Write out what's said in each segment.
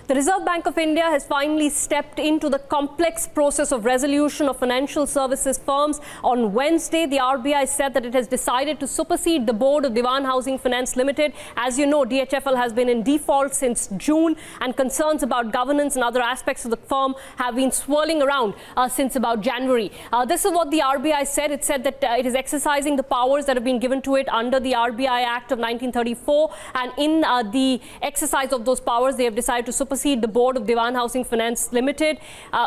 The Reserve Bank of India has finally stepped into the complex process of resolution of financial services firms. On Wednesday, the RBI said that it has decided to supersede the board of Dewan Housing Finance Limited. As you know, DHFL has been in default since June, and concerns about governance and other aspects of the firm have been swirling around since about January. This is what the RBI said. It said that it is exercising the powers that have been given to it under the RBI Act of 1934, and in the exercise of those powers, they have decided to supersede the board of Dewan Housing Finance Limited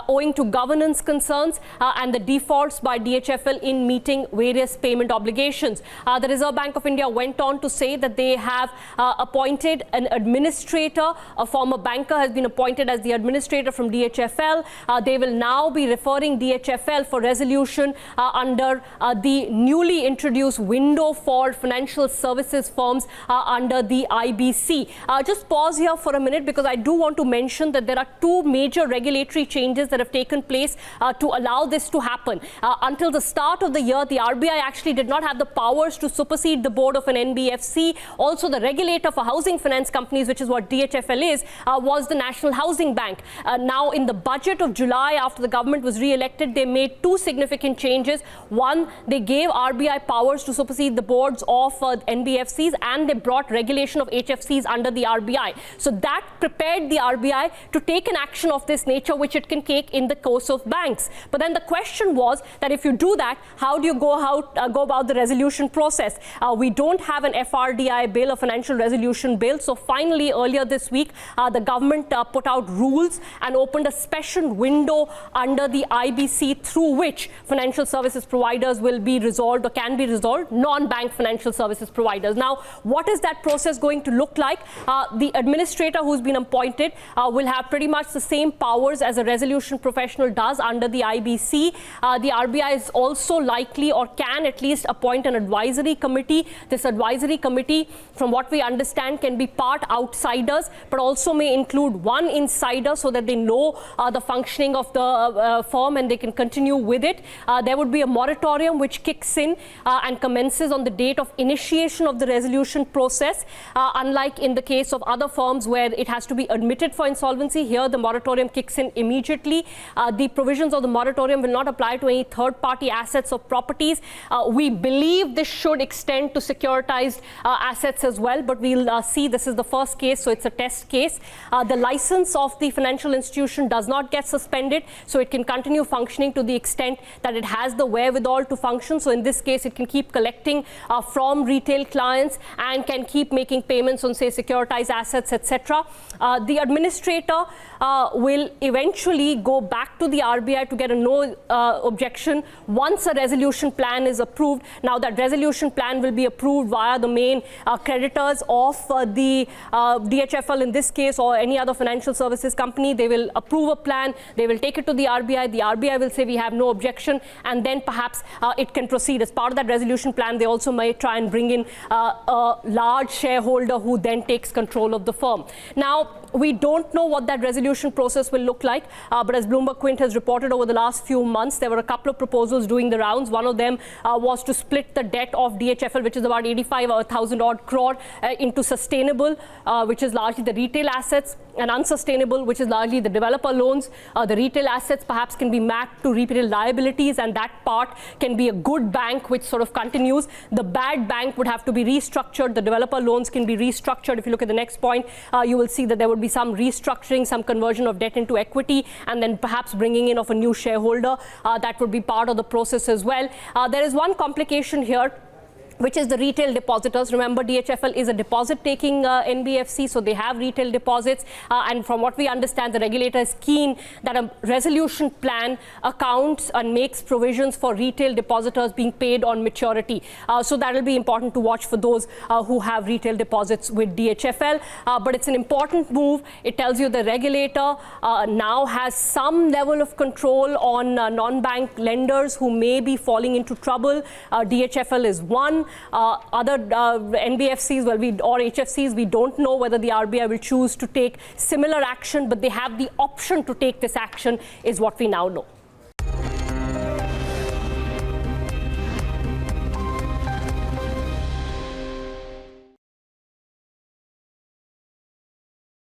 owing to governance concerns and the defaults by DHFL in meeting various payment obligations. The Reserve Bank of India went on to say that they have appointed an administrator. A former banker has been appointed as the administrator from DHFL. They will now be referring DHFL for resolution under the newly introduced window for financial services firms under the IBC. Just pause here for a minute, because I do want to mention that there are two major regulatory changes that have taken place to allow this to happen. Until the start of the year, the RBI actually did not have the powers to supersede the board of an NBFC. Also, the regulator for housing finance companies, which is what DHFL is, was the National Housing Bank. Now, in the budget of July, after the government was re-elected, they made two significant changes. One, they gave RBI powers to supersede the boards of NBFCs, and they brought regulation of HFCs under the RBI. So that prepared the RBI to take an action of this nature, which it can take in the course of banks. But then the question was that if you do that, how do you go about the resolution process? We don't have an FRDI bill, a financial resolution bill. So finally, earlier this week, the government put out rules and opened a special window under the IBC through which financial services providers will be resolved or can be resolved, non-bank financial services providers. Now, what is that process going to look like? The administrator who's been appointed will have pretty much the same powers as a resolution professional does under the IBC. The RBI is also likely, or can at least, appoint an advisory committee. This advisory committee, from what we understand, can be part outsiders, but also may include one insider so that they know the functioning of the firm and they can continue with it. There would be a moratorium which kicks in and commences on the date of initiation of the resolution process. Unlike in the case of other firms where it has to be admitted for insolvency, here the moratorium kicks in immediately. The provisions of the moratorium will not apply to any third-party assets or properties. We believe this should extend to securitized assets as well, but we'll see. This is the first case, so it's a test case. The license of the financial institution does not get suspended, so it can continue functioning to the extent that it has the wherewithal to function. So in this case, it can keep collecting from retail clients and can keep making payments on, say, securitized assets, etc. The administrator will eventually go back to the RBI to get a no objection once a resolution plan is approved. Now, that resolution plan will be approved via the main creditors of the DHFL in this case, or any other financial services company. They will approve a plan, they will take it to the RBI. The RBI will say we have no objection, and then perhaps it can proceed. As part of that resolution plan, they also may try and bring in a large shareholder who then takes control of the firm. Now, we don't know what that resolution process will look like, but as BloombergQuint has reported over the last few months, there were a couple of proposals doing the rounds. One of them was to split the debt of DHFL, which is about 85,000 odd crore, into sustainable, which is largely the retail assets, and unsustainable, which is largely the developer loans. The retail assets perhaps can be mapped to retail liabilities, and that part can be a good bank which sort of continues. The bad bank would have to be restructured. The developer loans can be restructured. If you look at the next point, you will see that there would be some restructuring, some conversion of debt into equity, and then perhaps bringing in of a new shareholder. That would be part of the process as well. There is one complication here, which is the retail depositors. Remember, DHFL is a deposit-taking NBFC, so they have retail deposits. And from what we understand, the regulator is keen that a resolution plan accounts and makes provisions for retail depositors being paid on maturity. So that will be important to watch for those who have retail deposits with DHFL. But it's an important move. It tells you the regulator now has some level of control on non-bank lenders who may be falling into trouble. DHFL is one. Other NBFCs or HFCs, we don't know whether the RBI will choose to take similar action, but they have the option to take this action, is what we now know.